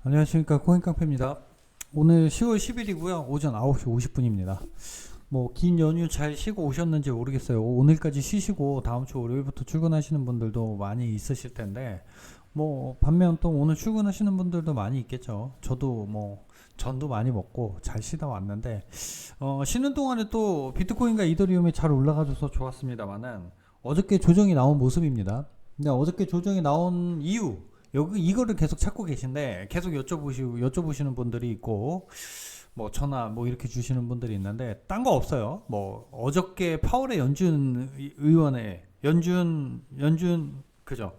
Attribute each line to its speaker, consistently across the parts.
Speaker 1: 안녕하십니까, 코인깡패입니다. 오늘 10월 10일이고요 오전 9시 50분입니다 뭐 긴 연휴 잘 쉬고 오셨는지 모르겠어요. 오늘까지 쉬시고 다음 주 월요일부터 출근하시는 분들도 많이 있으실 텐데, 뭐 반면 또 오늘 출근하시는 분들도 많이 있겠죠. 저도 뭐 전도 많이 먹고 잘 쉬다 왔는데, 쉬는 동안에 또 비트코인과 이더리움이 잘 올라가줘서 좋았습니다만은 어저께 조정이 나온 모습입니다. 근데 어저께 조정이 나온 이유, 여기 이거를 계속 찾고 계신데 계속 여쭤보시는 분들이 있고, 뭐 전화 뭐 이렇게 주시는 분들이 있는데 딴 거 없어요. 뭐 어저께 파월의 연준 의원의 그죠,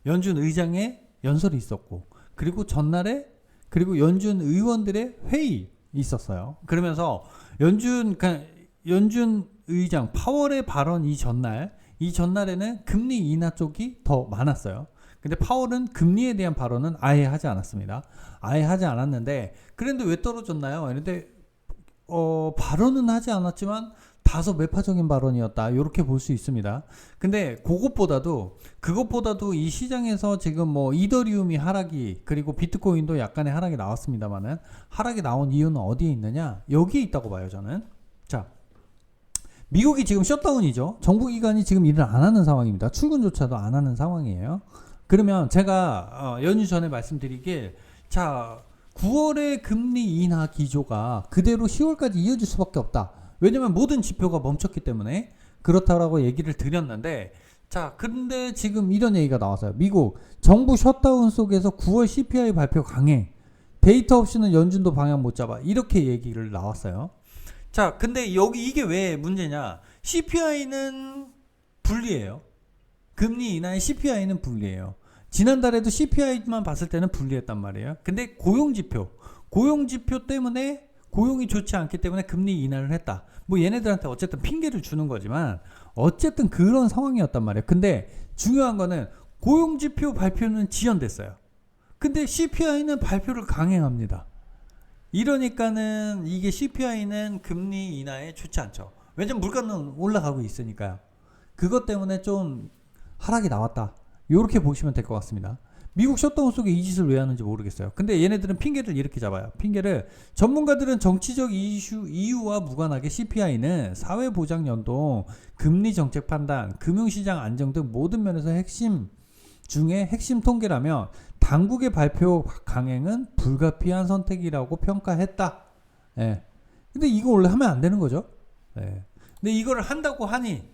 Speaker 1: 연준 의장의 연설이 있었고, 그리고 전날에 그리고 연준 의원들의 회의 있었어요. 그러면서 연준 의장 파월의 발언 이 전날에는 금리 인하 쪽이 더 많았어요. 근데 파월은 금리에 대한 발언은 아예 하지 않았습니다. 아예 하지 않았는데, 그런데 왜 떨어졌나요? 그런데 발언은 하지 않았지만 다소 매파적인 발언이었다, 이렇게 볼 수 있습니다. 근데 그것보다도 이 시장에서 지금 뭐 이더리움이 하락이, 그리고 비트코인도 약간의 하락이 나왔습니다만은, 하락이 나온 이유는 어디에 있느냐? 여기에 있다고 봐요, 저는. 자, 미국이 지금 셧다운이죠. 정부기관이 지금 일을 안 하는 상황입니다. 출근조차도 안 하는 상황이에요. 그러면 제가 연휴 전에 말씀드리길, 자, 9월의 금리 인하 기조가 그대로 10월까지 이어질 수밖에 없다. 왜냐면 모든 지표가 멈췄기 때문에 그렇다라고 얘기를 드렸는데, 자, 근데 지금 이런 얘기가 나왔어요. 미국 정부 셧다운 속에서 9월 CPI 발표 강행, 데이터 없이는 연준도 방향 못 잡아, 이렇게 얘기를 나왔어요. 자, 근데 여기 이게 왜 문제냐? CPI는 불리해요. 금리 인하의 CPI는 불리해요. 지난달에도 CPI만 봤을 때는 불리했단 말이에요. 근데 고용지표 때문에, 고용이 좋지 않기 때문에 금리 인하를 했다. 뭐 얘네들한테 어쨌든 핑계를 주는 거지만 어쨌든 그런 상황이었단 말이에요. 근데 중요한 거는 고용지표 발표는 지연됐어요. 근데 CPI는 발표를 강행합니다. 이러니까는 이게 CPI는 금리 인하에 좋지 않죠. 왜냐면 물가는 올라가고 있으니까요. 그것 때문에 좀 하락이 나왔다, 이렇게 보시면 될 것 같습니다. 미국 셧다운 속에 이 짓을 왜 하는지 모르겠어요. 근데 얘네들은 핑계를 이렇게 잡아요. 전문가들은 정치적 이유와 무관하게 CPI는 사회보장연동, 금리정책 판단, 금융시장 안정 등 모든 면에서 핵심 통계라면 당국의 발표 강행은 불가피한 선택이라고 평가했다. 예. 근데 이거 원래 하면 안 되는 거죠. 예. 근데 이거를 한다고 하니,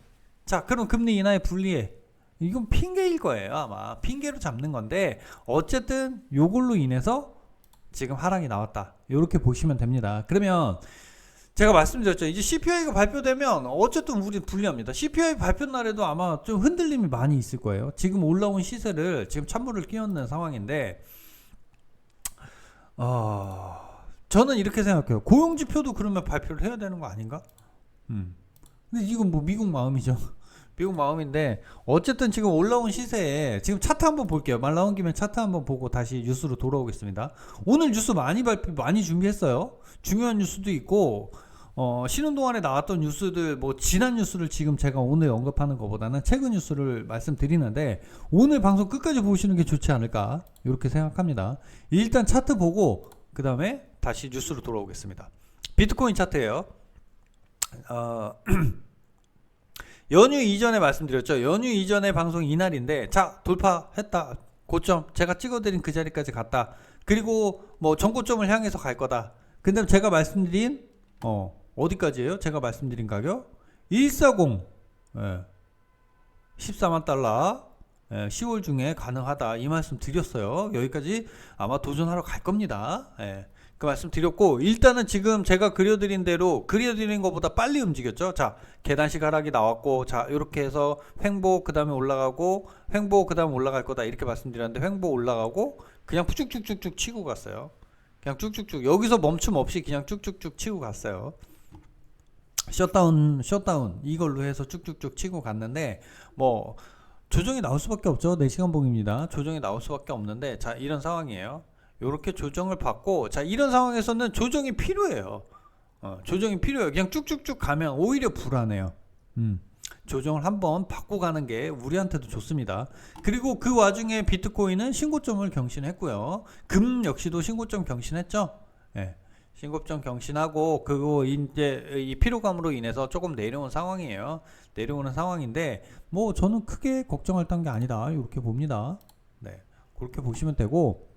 Speaker 1: 자, 그럼 금리 인하에 불리해, 이건 핑계일 거예요. 아마 핑계로 잡는 건데, 어쨌든 요걸로 인해서 지금 하락이 나왔다, 이렇게 보시면 됩니다. 그러면 제가 말씀드렸죠. 이제 CPI가 발표되면 어쨌든 우리 불리합니다. CPI 발표 날에도 아마 좀 흔들림이 많이 있을 거예요. 지금 올라온 시세를 지금 찬물을 끼얹는 상황인데, 저는 이렇게 생각해요. 고용지표도 그러면 발표를 해야 되는 거 아닌가? 근데 이건 뭐 미국 마음이죠. 미국 마음인데, 어쨌든 지금 올라온 시세에 지금 차트 한번 볼게요. 말 나온 김에 차트 한번 보고 다시 뉴스로 돌아오겠습니다. 오늘 뉴스 많이 준비했어요. 중요한 뉴스도 있고, 쉬는 동안에 나왔던 뉴스들, 뭐 지난 뉴스를 지금 제가 오늘 언급하는 것보다는 최근 뉴스를 말씀드리는데, 오늘 방송 끝까지 보시는 게 좋지 않을까, 이렇게 생각합니다. 일단 차트 보고 그 다음에 다시 뉴스로 돌아오겠습니다. 비트코인 차트예요. 연휴 이전에 말씀드렸죠. 연휴 이전에 방송 이날인데, 자, 돌파했다. 고점 제가 찍어드린 그 자리까지 갔다. 그리고 뭐 전고점을 향해서 갈 거다. 근데 제가 말씀드린 어디까지예요? 제가 말씀드린 가격 140, 14만 달러, 10월 중에 가능하다, 이 말씀 드렸어요. 여기까지 아마 도전하러 갈 겁니다. 그 말씀 드렸고, 일단은 지금 제가 그려드린 것보다 빨리 움직였죠. 자, 계단식 하락이 나왔고, 자, 이렇게 해서 횡보, 그 다음에 올라가고, 횡보, 그 다음에 올라갈 거다, 이렇게 말씀드렸는데, 횡보 올라가고 그냥 쭉쭉쭉쭉 치고 갔어요. 그냥 쭉쭉쭉, 여기서 멈춤 없이 그냥 쭉쭉쭉 치고 갔어요. 셧다운 이걸로 해서 쭉쭉쭉 치고 갔는데, 뭐 조정이 나올 수밖에 없죠. 4시간 봉입니다. 조정이 나올 수밖에 없는데, 자, 이런 상황이에요. 이렇게 조정을 받고, 자, 이런 상황에서는 조정이 필요해요. 조정이 필요해요. 그냥 쭉쭉쭉 가면 오히려 불안해요. 조정을 한번 받고 가는 게 우리한테도 좋습니다. 그리고 그 와중에 비트코인은 신고점을 경신했고요. 금 역시도 신고점 경신했죠. 예. 신고점 경신하고 그거 이제 이 피로감으로 인해서 조금 내려온 상황이에요. 내려오는 상황인데 뭐 저는 크게 걱정할 단계 아니다 이렇게 봅니다. 네, 그렇게 보시면 되고,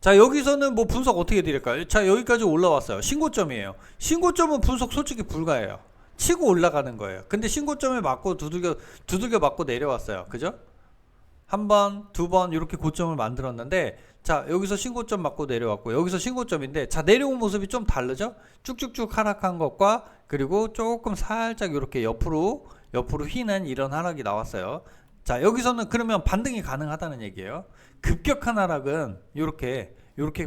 Speaker 1: 자 여기서는 뭐 분석 어떻게 드릴까요? 자 여기까지 올라왔어요. 신고점이에요. 신고점은 분석 솔직히 불가해요. 치고 올라가는 거예요. 근데 신고점에 맞고 두들겨 맞고 내려왔어요. 그죠? 한 번, 두 번 이렇게 고점을 만들었는데, 자 여기서 신고점 맞고 내려왔고 여기서 신고점인데, 자 내려온 모습이 좀 다르죠? 쭉쭉쭉 하락한 것과 그리고 조금 살짝 이렇게 옆으로 휘는 이런 하락이 나왔어요. 자 여기서는 그러면 반등이 가능하다는 얘기예요. 급격한 하락은 이렇게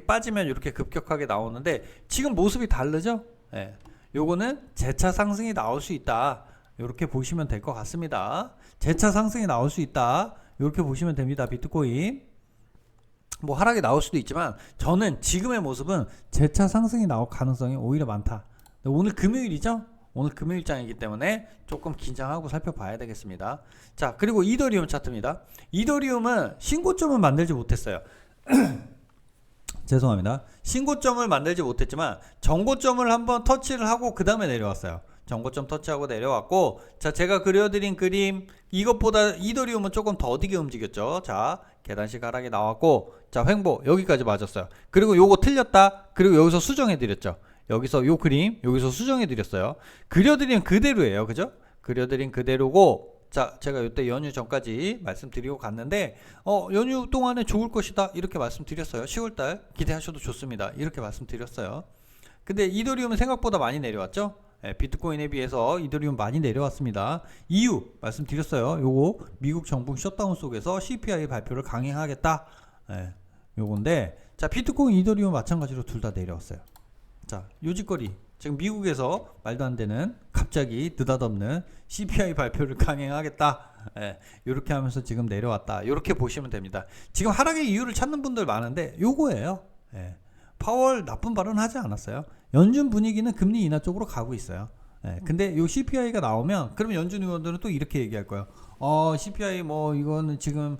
Speaker 1: 빠지면 이렇게 급격하게 나오는데 지금 모습이 다르죠? 예. 요거는 재차 상승이 나올 수 있다 이렇게 보시면 될 것 같습니다. 재차 상승이 나올 수 있다 이렇게 보시면 됩니다. 비트코인 뭐 하락이 나올 수도 있지만 저는 지금의 모습은 재차 상승이 나올 가능성이 오히려 많다. 오늘 금요일이죠? 오늘 금요일장이기 때문에 조금 긴장하고 살펴봐야 되겠습니다. 자 그리고 이더리움 차트입니다. 이더리움은 신고점은 만들지 못했어요. 죄송합니다. 신고점을 만들지 못했지만 정고점을 한번 터치를 하고 그 다음에 내려왔어요. 정고점 터치하고 내려왔고, 자 제가 그려드린 그림 이것보다 이더리움은 조금 더디게 움직였죠. 자 계단식 하락이 나왔고, 자 횡보 여기까지 맞았어요. 그리고 요거 틀렸다. 그리고 여기서 수정해 드렸죠. 여기서 요 그림 여기서 수정해 드렸어요. 그려드린 그대로예요. 그죠? 그려드린 그대로고, 자 제가 이때 연휴 전까지 말씀드리고 갔는데 연휴 동안에 좋을 것이다 이렇게 말씀드렸어요. 10월달 기대하셔도 좋습니다 이렇게 말씀드렸어요. 근데 이더리움은 생각보다 많이 내려왔죠. 비트코인에 비해서 이더리움 많이 내려왔습니다. 이유 말씀드렸어요. 요거 미국 정부 셧다운 속에서 CPI 발표를 강행하겠다, 요건데, 자 비트코인 이더리움 마찬가지로 둘 다 내려왔어요. 자 요짓거리 지금 미국에서 말도 안 되는 갑자기 느닷없는 CPI 발표를 강행하겠다, 이렇게 하면서 지금 내려왔다 이렇게 보시면 됩니다. 지금 하락의 이유를 찾는 분들 많은데 요거예요. 파월 나쁜 발언 하지 않았어요. 연준 분위기는 금리 인하 쪽으로 가고 있어요. 근데 요 CPI가 나오면 그러면 연준 의원들은 또 이렇게 얘기할 거예요. CPI 뭐 이거는 지금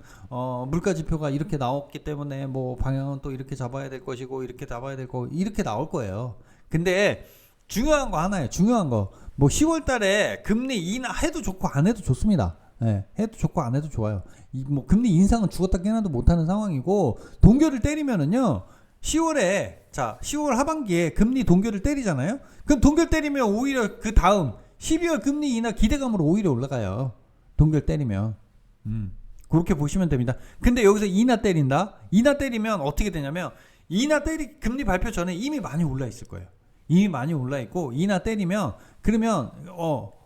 Speaker 1: 물가 지표가 이렇게 나왔기 때문에 뭐 방향은 또 이렇게 잡아야 될 것이고 이렇게 잡아야 될 거고 이렇게 나올 거예요. 근데 중요한 거 하나예요. 중요한 거. 뭐 10월 달에 금리 인하 해도 좋고 안 해도 좋습니다. 해도 좋고 안 해도 좋아요. 뭐 금리 인상은 죽었다 깨나도 못하는 상황이고, 동결을 때리면은요 10월 하반기에 금리 동결을 때리잖아요. 그럼 동결 때리면 오히려 그 다음 12월 금리 인하 기대감으로 오히려 올라가요. 동결 때리면. 그렇게 보시면 됩니다. 근데 여기서 인하 때린다? 인하 때리면 어떻게 되냐면, 금리 발표 전에 이미 많이 올라 있을 거예요. 이미 많이 올라 있고, 인하 때리면 그러면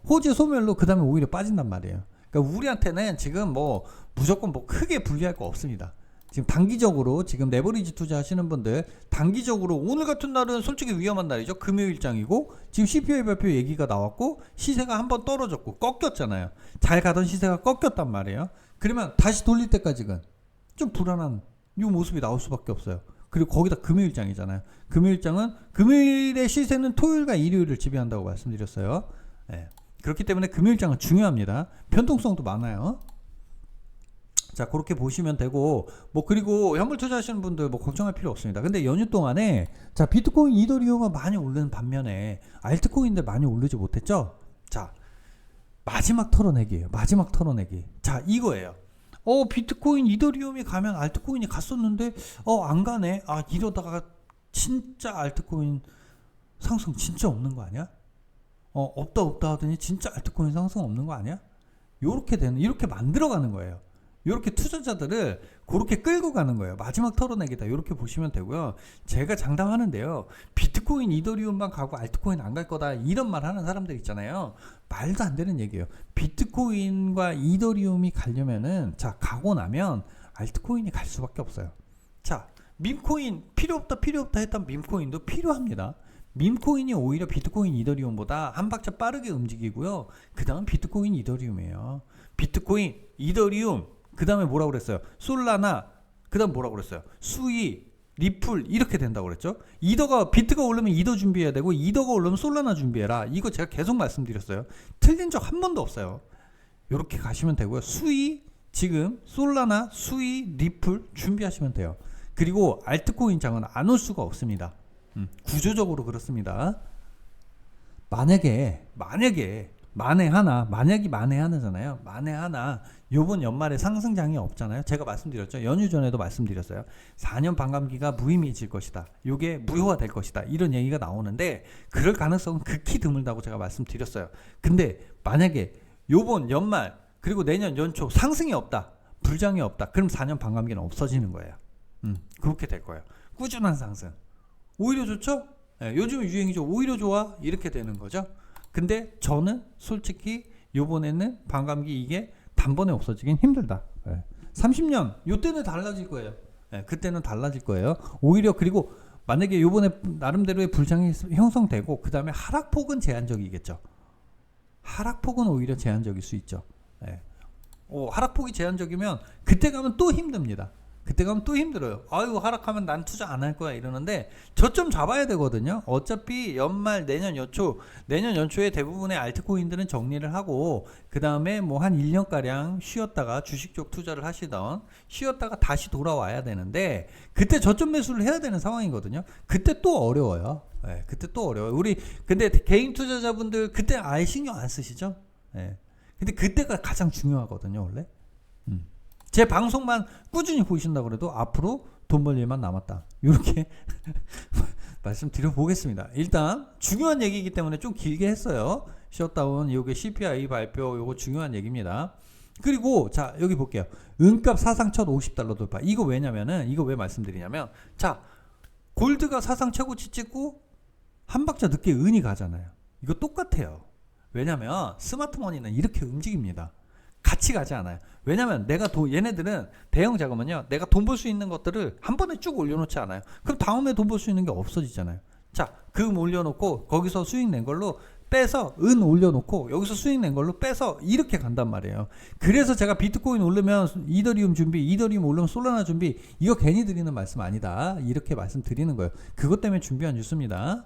Speaker 1: 호재 소멸로 그 다음에 오히려 빠진단 말이에요. 그러니까 우리한테는 지금 뭐 무조건 뭐 크게 불리할 거 없습니다. 지금 단기적으로 지금 레버리지 투자하시는 분들 단기적으로 오늘 같은 날은 솔직히 위험한 날이죠. 금요일장이고 지금 CPI 발표 얘기가 나왔고 시세가 한번 떨어졌고 꺾였잖아요. 잘 가던 시세가 꺾였단 말이에요. 그러면 다시 돌릴 때까지는 좀 불안한 이 모습이 나올 수밖에 없어요. 그리고 거기다 금요일장이잖아요. 금요일장은 금요일의 시세는 토요일과 일요일을 지배한다고 말씀드렸어요. 그렇기 때문에 금요일장은 중요합니다. 변동성도 많아요. 자 그렇게 보시면 되고, 뭐 그리고 현물 투자하시는 분들 뭐 걱정할 필요 없습니다. 근데 연휴 동안에 자 비트코인 이더리움은 많이 오르는 반면에 알트코인들 많이 오르지 못했죠. 자 마지막 털어내기예요. 마지막 털어내기. 자 이거예요. 비트코인 이더리움이 가면 알트코인이 갔었는데 안 가네. 이러다가 진짜 알트코인 상승 진짜 없는 거 아니야? 없다 하더니 진짜 알트코인 상승 없는 거 아니야? 이렇게 만들어가는 거예요. 이렇게 투자자들을 그렇게 끌고 가는 거예요. 마지막 털어내기다 이렇게 보시면 되고요. 제가 장담하는데요, 비트코인 이더리움만 가고 알트코인 안 갈 거다 이런 말 하는 사람들 있잖아요. 말도 안 되는 얘기예요. 비트코인과 이더리움이 가려면은 자 가고 나면 알트코인이 갈 수밖에 없어요. 자 밈코인 필요 없다 했던 밈코인도 필요합니다. 밈코인이 오히려 비트코인 이더리움보다 한 박자 빠르게 움직이고요. 그 다음 비트코인 이더리움이에요. 비트코인 이더리움 그 다음에 뭐라고 그랬어요? 솔라나, 그 다음 뭐라고 그랬어요? 수이, 리플 이렇게 된다고 그랬죠. 비트가 오르면 이더 준비해야 되고 이더가 오르면 솔라나 준비해라. 이거 제가 계속 말씀드렸어요. 틀린 적 한 번도 없어요. 이렇게 가시면 되고요. 수위 지금 솔라나 수위 리플 준비하시면 돼요. 그리고 알트코인 장은 안 올 수가 없습니다. 구조적으로 그렇습니다. 만약에 만에 하나잖아요. 만에 하나 요번 연말에 상승장이 없잖아요. 제가 말씀드렸죠. 연휴 전에도 말씀드렸어요. 4년 반감기가 무의미해질 것이다. 요게 무효화될 것이다. 이런 얘기가 나오는데 그럴 가능성은 극히 드물다고 제가 말씀드렸어요. 근데 만약에 요번 연말 그리고 내년 연초 상승이 없다. 불장이 없다. 그럼 4년 반감기는 없어지는 거예요. 그렇게 될 거예요. 꾸준한 상승. 오히려 좋죠? 네, 요즘 유행이죠. 오히려 좋아. 이렇게 되는 거죠. 근데 저는 솔직히 요번에는 반감기 이게 단번에 없어지긴 힘들다. 30년 요때는 달라질 거예요. 그때는 달라질 거예요. 오히려 그리고 만약에 요번에 나름대로의 불장이 형성되고 그 다음에 하락폭은 제한적이겠죠. 하락폭은 오히려 제한적일 수 있죠. 하락폭이 제한적이면 그때 가면 또 힘듭니다. 그때 가면 또 힘들어요. 아이고 하락하면 난 투자 안 할 거야 이러는데 저점 잡아야 되거든요. 어차피 연말 내년 연초에 대부분의 알트코인들은 정리를 하고 그 다음에 뭐 한 1년가량 쉬었다가 주식 쪽 투자를 하시던 쉬었다가 다시 돌아와야 되는데 그때 저점 매수를 해야 되는 상황이거든요. 그때 또 어려워요. 그때 또 어려워요. 우리 근데 개인 투자자분들 그때 아예 신경 안 쓰시죠? 근데 그때가 가장 중요하거든요 원래. 제 방송만 꾸준히 보신다고 그래도 앞으로 돈 벌 일만 남았다. 이렇게 말씀드려 보겠습니다. 일단 중요한 얘기이기 때문에 좀 길게 했어요. 셧다운 요게 CPI 발표 요거 중요한 얘기입니다. 그리고 자 여기 볼게요. 은값 사상 첫 $50 돌파. 이거 왜냐면은 이거 왜 말씀드리냐면 자 골드가 사상 최고치 찍고 한 박자 늦게 은이 가잖아요. 이거 똑같아요. 왜냐면 스마트머니는 이렇게 움직입니다. 같이 가지 않아요. 왜냐면 내가 얘네들은 대형 자금은요. 내가 돈 벌 수 있는 것들을 한 번에 쭉 올려놓지 않아요. 그럼 다음에 돈 벌 수 있는 게 없어지잖아요. 자, 금 올려놓고 거기서 수익 낸 걸로 빼서 은 올려놓고 여기서 수익 낸 걸로 빼서 이렇게 간단 말이에요. 그래서 제가 비트코인 오르면 이더리움 준비, 이더리움 오르면 솔라나 준비 이거 괜히 드리는 말씀 아니다. 이렇게 말씀드리는 거예요. 그것 때문에 준비한 뉴스입니다.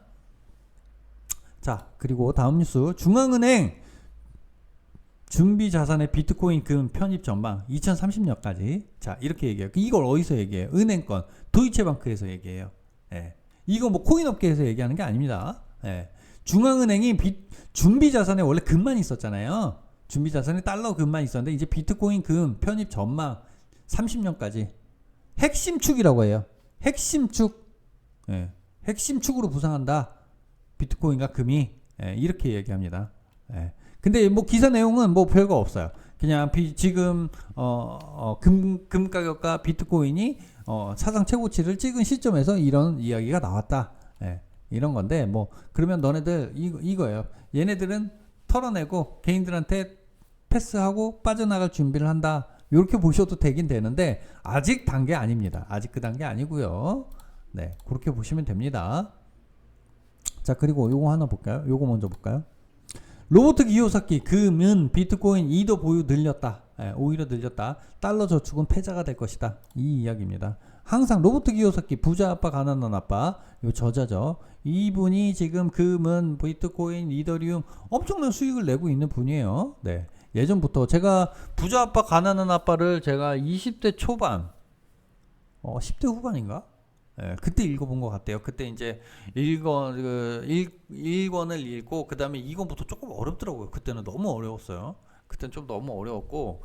Speaker 1: 자, 그리고 다음 뉴스 중앙은행 준비 자산의 비트코인 금 편입 전망 2030년까지. 자, 이렇게 얘기해요. 이걸 어디서 얘기해요? 은행권 도이체방크에서 얘기해요. 이거 뭐 코인 업계에서 얘기하는 게 아닙니다. 중앙은행이 준비 자산에 원래 금만 있었잖아요. 준비 자산에 달러 금만 있었는데 이제 비트코인 금 편입 전망 30년까지 핵심 축이라고 해요. 핵심 축. 핵심 축으로 부상한다. 비트코인과 금이 이렇게 얘기합니다. 근데 뭐 기사 내용은 뭐 별거 없어요. 그냥 지금 금 가격과 비트코인이 사상 최고치를 찍은 시점에서 이런 이야기가 나왔다. 이런 건데 뭐 그러면 너네들 이거예요. 얘네들은 털어내고 개인들한테 패스하고 빠져나갈 준비를 한다. 이렇게 보셔도 되긴 되는데 아직 단계 아닙니다. 아직 그 단계 아니고요. 네, 그렇게 보시면 됩니다. 자, 그리고 요거 하나 볼까요? 요거 먼저 볼까요? 로버트 기요사키 금은 비트코인 이더 보유 늘렸다. 오히려 늘렸다. 달러 저축은 패자가 될 것이다. 이 이야기입니다. 항상 로버트 기요사키 부자 아빠 가난한 아빠 요 저자죠. 이분이 지금 금은 비트코인 이더리움 엄청난 수익을 내고 있는 분이에요. 네. 예전부터 제가 부자 아빠 가난한 아빠를 제가 20대 초반 10대 후반인가? 그때 읽어본 것 같아요. 그때 이제 1권을 읽고 그 다음에 2권부터 조금 어렵더라고요. 그때는 너무 어려웠어요. 그때는 좀 너무 어려웠고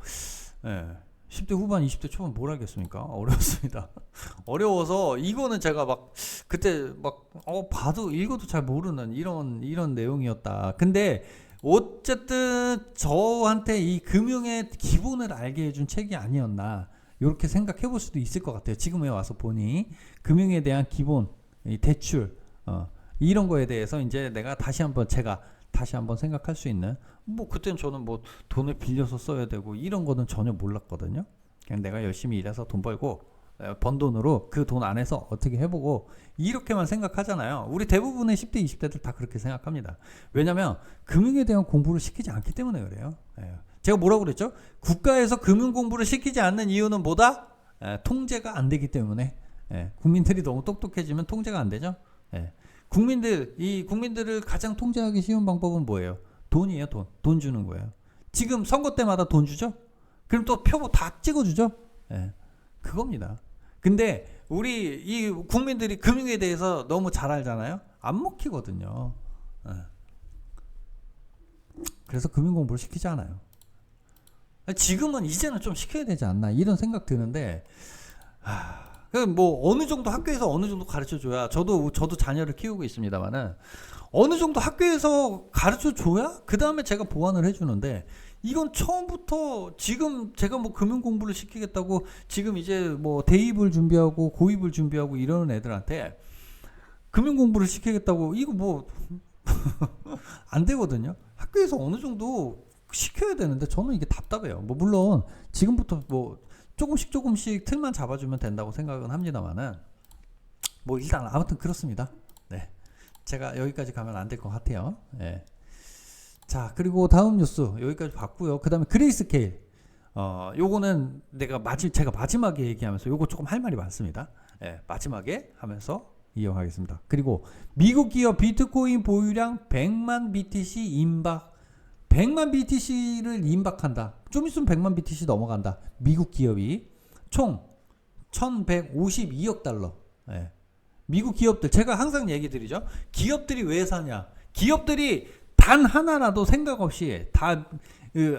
Speaker 1: 10대 후반 20대 초반 뭘 알겠습니까? 어려웠습니다. 어려워서 이거는 제가 막 그때 막 봐도 읽어도 잘 모르는 이런 내용이었다. 근데 어쨌든 저한테 이 금융의 기본을 알게 해준 책이 아니었나 이렇게 생각해 볼 수도 있을 것 같아요. 지금에 와서 보니 금융에 대한 기본, 대출 이런 거에 대해서 이제 제가 다시 한번 생각할 수 있는 뭐 그때는 저는 뭐 돈을 빌려서 써야 되고 이런 거는 전혀 몰랐거든요. 그냥 내가 열심히 일해서 돈 벌고 번 돈으로 그 돈 안에서 어떻게 해보고 이렇게만 생각하잖아요. 우리 대부분의 10대 20대들 다 그렇게 생각합니다. 왜냐면 금융에 대한 공부를 시키지 않기 때문에 그래요. 제가 뭐라고 그랬죠? 국가에서 금융 공부를 시키지 않는 이유는 뭐다? 통제가 안 되기 때문에. 예. 국민들이 너무 똑똑해지면 통제가 안 되죠. 예. 국민들을 가장 통제하기 쉬운 방법은 뭐예요? 돈이에요, 돈. 돈 주는 거예요. 지금 선거 때마다 돈 주죠? 그럼 또 표 다 찍어주죠? 예. 그겁니다. 근데 우리 이 국민들이 금융에 대해서 너무 잘 알잖아요? 안 먹히거든요. 예. 그래서 금융 공부를 시키지 않아요. 지금은 이제는 좀 시켜야 되지 않나 이런 생각 드는데, 뭐 어느 정도 학교에서 어느 정도 가르쳐 줘야, 저도 자녀를 키우고 있습니다만은 어느 정도 학교에서 가르쳐 줘야 그 다음에 제가 보완을 해주는데, 이건 처음부터 지금 제가 뭐 금융 공부를 시키겠다고 지금 이제 뭐 대입을 준비하고 고입을 준비하고 이러는 애들한테 금융 공부를 시키겠다고, 이거 뭐 안 되거든요. 학교에서 어느 정도 시켜야 되는데 저는 이게 답답해요. 뭐 물론 지금부터 뭐 조금씩 틀만 잡아주면 된다고 생각은 합니다만은, 뭐 일단 아무튼 그렇습니다. 네, 제가 여기까지 가면 안 될 것 같아요. 네. 자, 그리고 다음 뉴스 여기까지 봤고요. 그 다음에 그레이스케일, 요거는 제가 마지막에 얘기하면서 요거 조금 할 말이 많습니다. 네, 마지막에 하면서 이어가겠습니다. 그리고 미국 기업 비트코인 보유량 100만 BTC 임박, 100만 BTC를 임박한다. 좀 있으면 100만 BTC 넘어간다. 미국 기업이 총 1152억 달러. 예. 미국 기업들, 제가 항상 얘기 드리죠. 기업들이 왜 사냐? 기업들이 단 하나라도 생각 없이 다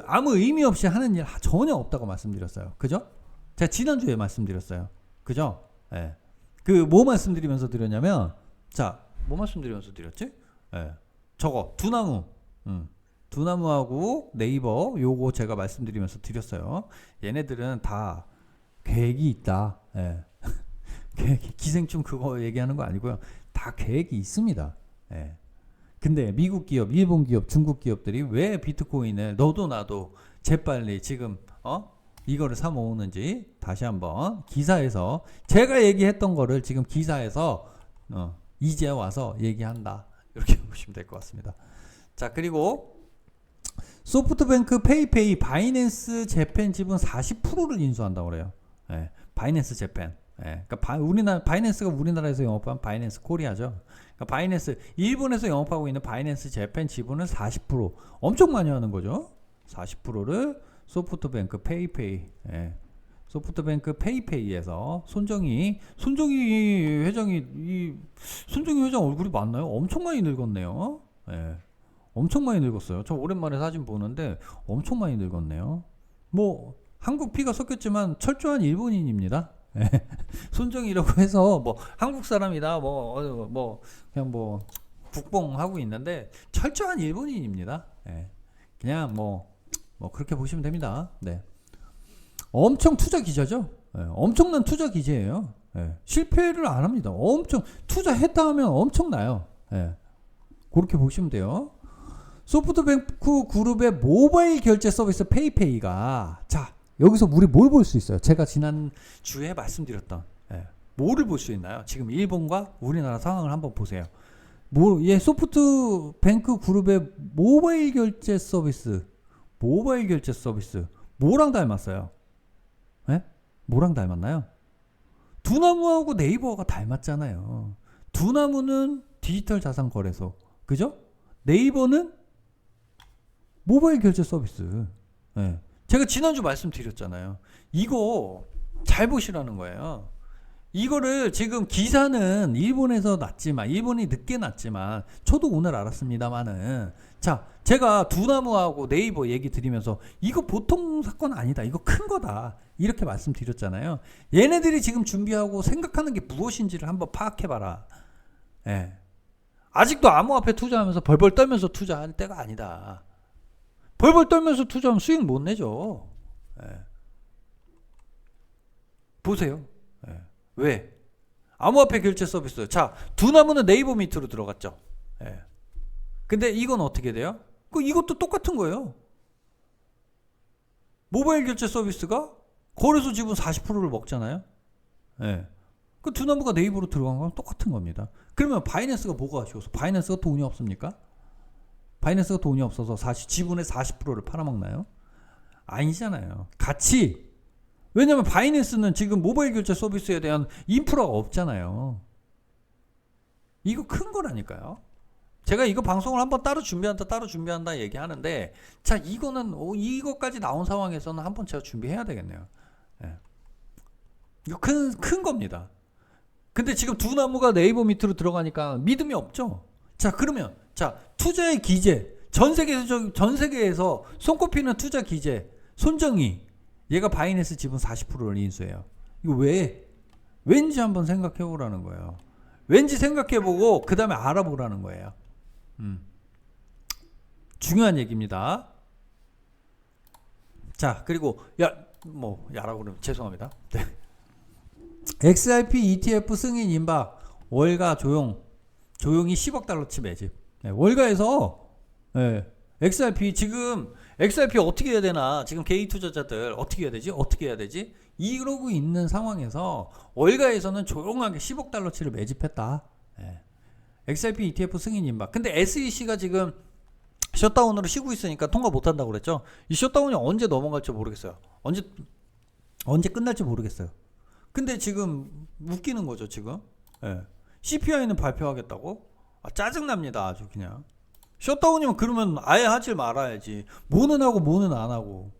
Speaker 1: 아무 의미 없이 하는 일 전혀 없다고 말씀드렸어요. 그죠? 제가 지난주에 말씀드렸어요. 그죠? 예. 뭐 말씀드리면서 드렸냐면, 자, 뭐 말씀드리면서 드렸지? 예. 저거 두나무. 두나무하고 네이버 요거 제가 말씀드리면서 드렸어요. 얘네들은 다 계획이 있다. 예. 기생충 그거 얘기하는 거 아니고요. 다 계획이 있습니다. 예. 근데 미국 기업, 일본 기업, 중국 기업들이 왜 비트코인을 너도 나도 재빨리 지금 이거를 사 모으는지 다시 한번 기사에서 제가 얘기했던 거를 지금 기사에서 이제 와서 얘기한다. 이렇게 보시면 될 것 같습니다. 자, 그리고 소프트뱅크, 페이페이, 바이낸스 재팬 지분 40%를 인수한다고 그래요. 예, 바이낸스 재팬. 예, 그러니까 바이낸스가 우리나라에서 영업한 바이낸스 코리아죠. 그러니까 바이낸스, 일본에서 영업하고 있는 바이낸스 재팬 지분은 40%, 엄청 많이 하는 거죠. 40%를 소프트뱅크, 페이페이, 예, 소프트뱅크 페이페이에서 손정희 회장이 손정희 회장 얼굴이 맞나요? 엄청 많이 늙었네요. 예. 엄청 많이 늙었어요. 저 오랜만에 사진 보는데 엄청 많이 늙었네요. 뭐 한국 피가 섞였지만 철저한 일본인입니다. 손정이라고 해서 뭐 한국 사람이다 뭐 그냥 뭐 국뽕하고 있는데 철저한 일본인입니다. 그냥 뭐 그렇게 보시면 됩니다. 네. 엄청 투자 기자죠. 엄청난 투자 기재예요. 실패를 안 합니다. 엄청 투자했다 하면 엄청나요. 그렇게 보시면 돼요. 소프트뱅크 그룹의 모바일 결제 서비스 페이페이가, 자, 여기서 우리 뭘 볼 수 있어요? 제가 지난 주에 말씀드렸던 뭐를 볼 수 있나요? 지금 일본과 우리나라 상황을 한번 보세요. 소프트뱅크 그룹의 모바일 결제 서비스 뭐랑 닮았어요? 뭐랑 닮았나요? 두나무하고 네이버가 닮았잖아요. 두나무는 디지털 자산 거래소, 그죠? 네이버는 모바일 결제 서비스. 제가 지난주 말씀드렸잖아요. 이거 잘 보시라는 거예요. 이거를 지금 기사는 일본에서 났지만, 일본이 늦게 났지만 저도 오늘 알았습니다만은, 자, 제가 두나무하고 네이버 얘기 드리면서 이거 보통 사건 아니다, 이거 큰 거다, 이렇게 말씀드렸잖아요. 얘네들이 지금 준비하고 생각하는 게 무엇인지를 한번 파악해봐라. 아직도 암호화폐 투자하면서 벌벌 떨면서 투자할 때가 아니다. 벌벌 떨면서 투자하면 수익 못 내죠. 보세요. 왜? 암호화폐 결제 서비스. 자, 두나무는 네이버 밑으로 들어갔죠. 근데 이건 어떻게 돼요? 이것도 똑같은 거예요. 모바일 결제 서비스가 거래소 지분 40%를 먹잖아요. 그 두나무가 네이버로 들어간 건 똑같은 겁니다. 그러면 바이낸스가 뭐가 아쉬워서? 바이낸스가 돈이 없습니까? 바이낸스가 돈이 없어서 지분의 40%를 팔아먹나요? 아니잖아요. 같이, 왜냐면 바이낸스는 지금 모바일 결제 서비스에 대한 인프라가 없잖아요. 이거 큰 거라니까요. 제가 이거 방송을 한번 따로 준비한다 얘기하는데, 자, 이거는 이거까지 나온 상황에서는 한번 제가 준비해야 되겠네요. 예. 이거 큰 겁니다. 근데 지금 두 나무가 네이버 밑으로 들어가니까 믿음이 없죠. 자, 그러면 자, 투자의 기재, 전 세계에서 손꼽히는 투자 기재 손정희, 얘가 바이낸스 지분 40%를 인수해요. 이거 왠지 한번 생각해 보라는 거예요. 왠지 생각해 보고 그 다음에 알아보라는 거예요. 중요한 얘기입니다. 자, 그리고 야라고 그러면 죄송합니다. 네. XRP ETF 승인 임박, 월가 조용히 10억 달러치 매집. 네, 월가에서 XRP 지금 XRP 어떻게 해야 되나, 지금 개인 투자자들 어떻게 해야 되지 이러고 있는 상황에서 월가에서는 조용하게 10억 달러치를 매집했다. XRP ETF 승인 임박. 근데 SEC가 지금 셧다운으로 쉬고 있으니까 통과 못한다고 그랬죠. 이 셧다운이 언제 넘어갈지 모르겠어요. 언제 끝날지 모르겠어요. 근데 지금 웃기는 거죠 지금. CPI는 발표하겠다고? 짜증납니다 아주 그냥. 셧다운이면 그러면 아예 하질 말아야지. 뭐는 하고 뭐는 안 하고.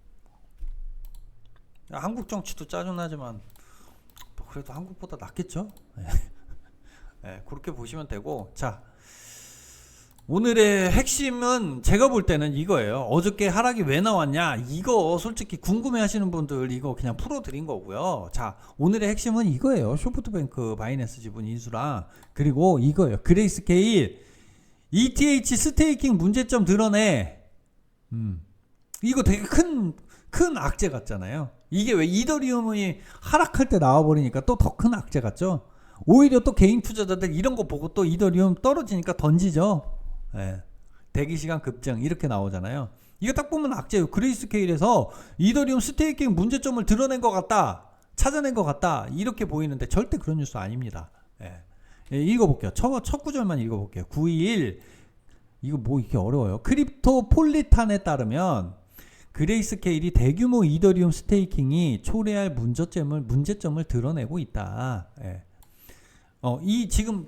Speaker 1: 한국 정치도 짜증나지만 그래도 한국보다 낫겠죠. 그렇게 보시면 되고. 자, 오늘의 핵심은 제가 볼 때는 이거예요. 어저께 하락이 왜 나왔냐, 이거 솔직히 궁금해 하시는 분들 이거 그냥 풀어드린 거고요. 자, 오늘의 핵심은 이거예요. 소프트뱅크 바이낸스 지분 인수랑, 그리고 이거예요. 그레이스케일 ETH 스테이킹 문제점 드러내. 이거 되게 큰 악재 같잖아요. 이게 왜 이더리움이 하락할 때 나와버리니까 또 더 큰 악재 같죠. 오히려 또 개인 투자자들 이런 거 보고 또 이더리움 떨어지니까 던지죠. 대기시간 급증 이렇게 나오잖아요. 이거 딱 보면 악재예요. 그레이스케일에서 이더리움 스테이킹 문제점을 드러낸 것 같다, 찾아낸 것 같다, 이렇게 보이는데 절대 그런 뉴스 아닙니다. 읽어볼게요. 첫 구절만 읽어볼게요. 921, 이거 뭐 이렇게 어려워요. 크립토폴리탄에 따르면 그레이스케일이 대규모 이더리움 스테이킹이 초래할 문제점을 드러내고 있다.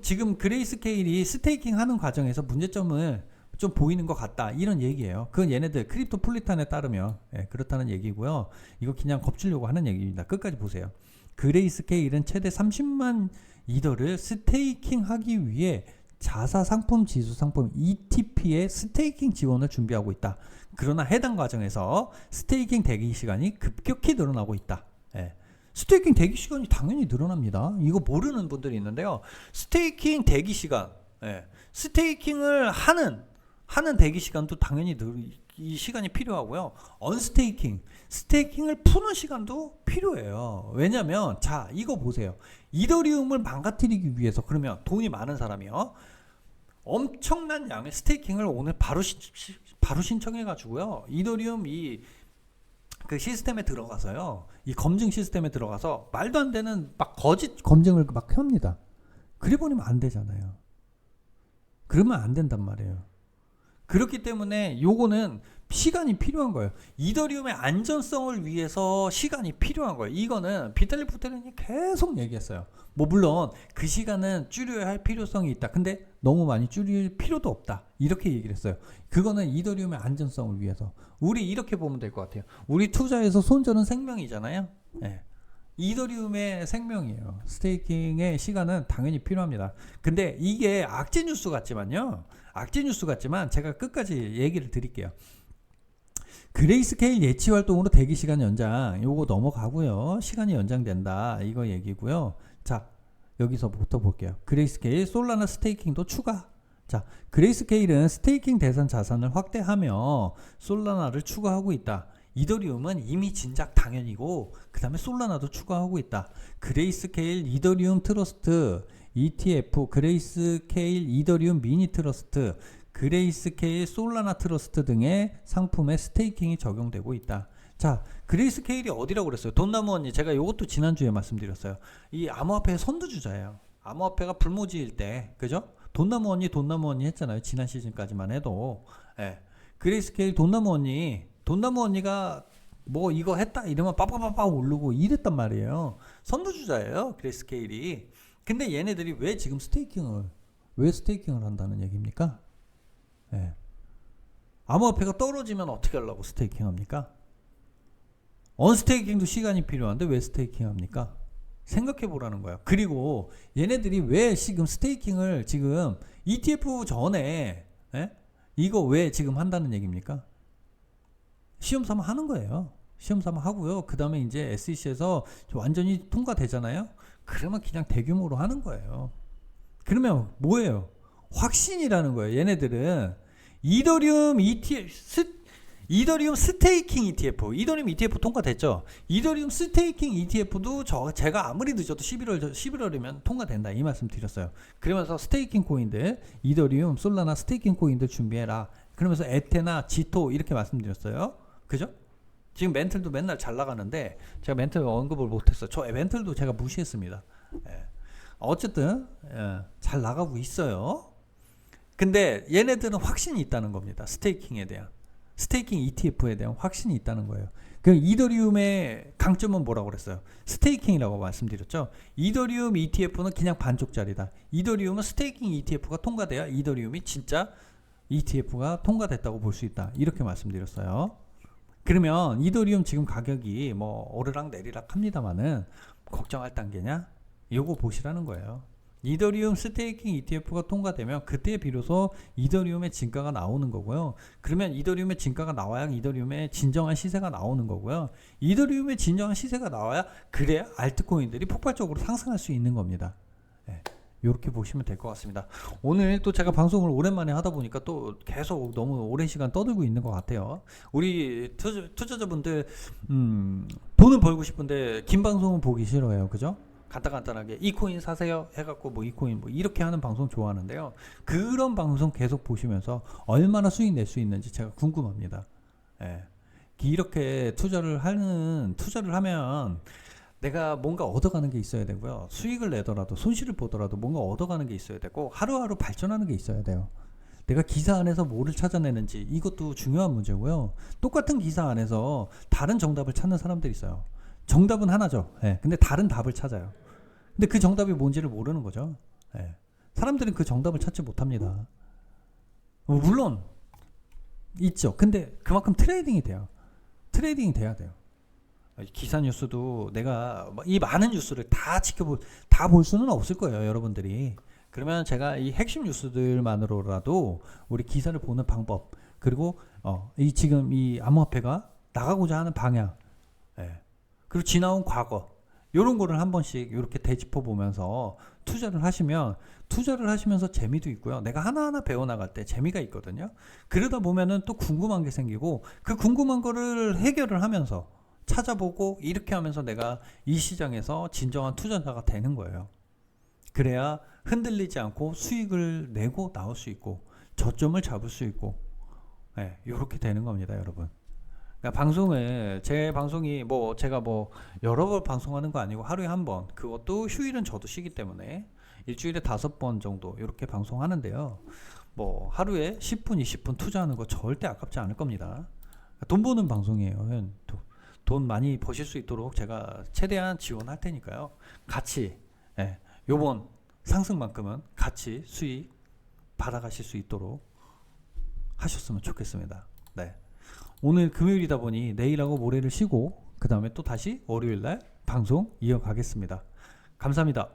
Speaker 1: 지금 그레이스케일이 스테이킹 하는 과정에서 문제점을 좀 보이는 것 같다, 이런 얘기예요. 그건 얘네들 크립토폴리탄에 따르면 그렇다는 얘기고요. 이거 그냥 겁주려고 하는 얘기입니다. 끝까지 보세요. 그레이스케일은 최대 30만 이더를 스테이킹하기 위해 자사 상품 지수 상품 ETP의 스테이킹 지원을 준비하고 있다. 그러나 해당 과정에서 스테이킹 대기 시간이 급격히 늘어나고 있다. 스테이킹 대기 시간이 당연히 늘어납니다. 이거 모르는 분들이 있는데요. 스테이킹 대기 시간, 스테이킹을 하는 대기 시간도 당연히 이 시간이 필요하고요. 스테이킹을 푸는 시간도 필요해요. 왜냐면 자, 이거 보세요. 이더리움을 망가뜨리기 위해서, 그러면 돈이 많은 사람이요, 엄청난 양의 스테이킹을 오늘 바로 신청해 가지고요, 이더리움 그 시스템에 들어가서요, 이 검증 시스템에 들어가서 말도 안 되는 막 거짓 검증을 막 합니다. 그래 버리면 안 되잖아요. 그러면 안 된단 말이에요. 그렇기 때문에 요거는 시간이 필요한 거예요. 이더리움의 안전성을 위해서 시간이 필요한 거예요. 이거는 비탈리 부테린이 계속 얘기했어요. 뭐 물론 그 시간은 줄여야 할 필요성이 있다. 근데 너무 많이 줄일 필요도 없다, 이렇게 얘기를 했어요. 그거는 이더리움의 안전성을 위해서. 우리 이렇게 보면 될 것 같아요. 우리 투자에서 손절은 생명이잖아요. 이더리움의 생명이에요. 스테이킹의 시간은 당연히 필요합니다. 근데 이게 악재 뉴스 같지만 제가 끝까지 얘기를 드릴게요. 그레이스케일 예치 활동으로 대기 시간 연장, 요거 넘어가고요. 시간이 연장된다, 이거 얘기고요. 자, 여기서부터 볼게요. 그레이스케일 솔라나 스테이킹도 추가. 자, 그레이스케일은 스테이킹 대상 자산을 확대하며 솔라나를 추가하고 있다. 이더리움은 이미 진작 당연이고 그 다음에 솔라나도 추가하고 있다. 그레이스케일 이더리움 트러스트 ETF, 그레이스케일 이더리움 미니 트러스트, 그레이스케일 솔라나 트러스트 등의 상품에 스테이킹이 적용되고 있다. 자, 그레이스케일이 어디라고 그랬어요? 돈나무 언니, 제가 이것도 지난주에 말씀드렸어요. 이 암호화폐의 선두주자예요. 암호화폐가 불모지일 때, 그죠? 돈나무 언니 했잖아요. 지난 시즌까지만 해도. 그레이스케일 돈나무 언니가 뭐 이거 했다 이러면 빠빠빠빠 오르고 이랬단 말이에요. 선두주자예요, 그레이스케일이. 근데 얘네들이 왜 지금 스테이킹을 한다는 얘기입니까? 예. 암호화폐가 떨어지면 어떻게 하려고 스테이킹 합니까? 언스테이킹도 시간이 필요한데 왜 스테이킹 합니까? 생각해 보라는 거예요. 그리고 얘네들이 왜 지금 스테이킹을 지금 ETF 전에 이거 왜 지금 한다는 얘기입니까? 시험 삼아 하는 거예요. 시험 삼아 하고요. 그 다음에 이제 SEC에서 완전히 통과되잖아요. 그러면 그냥 대규모로 하는 거예요. 그러면 뭐예요? 확신이라는 거예요. 얘네들은 이더리움 스테이킹 ETF, 이더리움 ETF 통과됐죠. 이더리움 스테이킹 ETF도 제가 아무리 늦어도 11월이면 통과된다 이 말씀 드렸어요. 그러면서 스테이킹 코인들, 이더리움, 솔라나 스테이킹 코인들 준비해라. 그러면서 에테나, 지토 이렇게 말씀드렸어요. 그죠? 지금 멘틀도 맨날 잘 나가는데 제가 멘틀 언급을 못했어요. 저 멘틀도 제가 무시했습니다. 예. 어쨌든 잘 나가고 있어요. 근데 얘네들은 확신이 있다는 겁니다. 스테이킹에 대한. 스테이킹 ETF에 대한 확신이 있다는 거예요. 그 이더리움의 강점은 뭐라고 그랬어요? 스테이킹이라고 말씀드렸죠. 이더리움 ETF는 그냥 반쪽짜리다. 이더리움은 스테이킹 ETF가 통과돼야 이더리움이 진짜 ETF가 통과됐다고 볼 수 있다. 이렇게 말씀드렸어요. 그러면 이더리움 지금 가격이 뭐 오르락 내리락 합니다만은 걱정할 단계냐? 요거 보시라는 거예요. 이더리움 스테이킹 ETF가 통과되면 그때 비로소 이더리움의 진가가 나오는 거고요. 그러면 이더리움의 진가가 나와야 이더리움의 진정한 시세가 나오는 거고요. 이더리움의 진정한 시세가 나와야 그래야 알트코인들이 폭발적으로 상승할 수 있는 겁니다. 네, 이렇게 보시면 될 것 같습니다. 오늘 또 제가 방송을 오랜만에 하다 보니까 또 계속 너무 오랜 시간 떠들고 있는 것 같아요. 우리 투자자분들 돈을 벌고 싶은데 긴 방송은 보기 싫어해요. 그죠? 간단하게 이 코인 사세요 해갖고 뭐 이 코인 뭐 이렇게 하는 방송 좋아하는데요. 그런 방송 계속 보시면서 얼마나 수익 낼 수 있는지 제가 궁금합니다. 예. 이렇게 투자를 하면 내가 뭔가 얻어가는 게 있어야 되고요. 수익을 내더라도 손실을 보더라도 뭔가 얻어가는 게 있어야 되고 하루하루 발전하는 게 있어야 돼요. 내가 기사 안에서 뭐를 찾아내는지 이것도 중요한 문제고요. 똑같은 기사 안에서 다른 정답을 찾는 사람들이 있어요. 정답은 하나죠. 예. 근데 다른 답을 찾아요. 근데 그 정답이 뭔지를 모르는 거죠. 예. 사람들은 그 정답을 찾지 못합니다. 물론 있죠. 근데 그만큼 트레이딩이 돼요. 트레이딩이 돼야 돼요. 기사 뉴스도 내가 이 많은 뉴스를 다 볼 수는 없을 거예요, 여러분들이. 그러면 제가 이 핵심 뉴스들만으로라도 우리 기사를 보는 방법, 그리고 지금 이 암호화폐가 나가고자 하는 방향, 예. 그리고 지나온 과거 이런 거를 한 번씩 이렇게 되짚어 보면서 투자를 하시면서 재미도 있고요. 내가 하나하나 배워나갈 때 재미가 있거든요. 그러다 보면은 또 궁금한 게 생기고 그 궁금한 거를 해결을 하면서 찾아보고 이렇게 하면서 내가 이 시장에서 진정한 투자자가 되는 거예요. 그래야 흔들리지 않고 수익을 내고 나올 수 있고 저점을 잡을 수 있고 이렇게 되는 겁니다, 여러분. 그러니까 제 방송이 제가 여러 번 방송하는 거 아니고 하루에 한 번, 그것도 휴일은 저도 쉬기 때문에 일주일에 5번 정도 이렇게 방송하는데요. 하루에 10분, 20분 투자하는 거 절대 아깝지 않을 겁니다. 돈 버는 방송이에요. 돈 많이 버실 수 있도록 제가 최대한 지원할 테니까요. 같이 요번 상승만큼은 같이 수익 받아가실 수 있도록 하셨으면 좋겠습니다. 네. 오늘 금요일이다 보니 내일하고 모레를 쉬고 그 다음에 또 다시 월요일날 방송 이어가겠습니다. 감사합니다.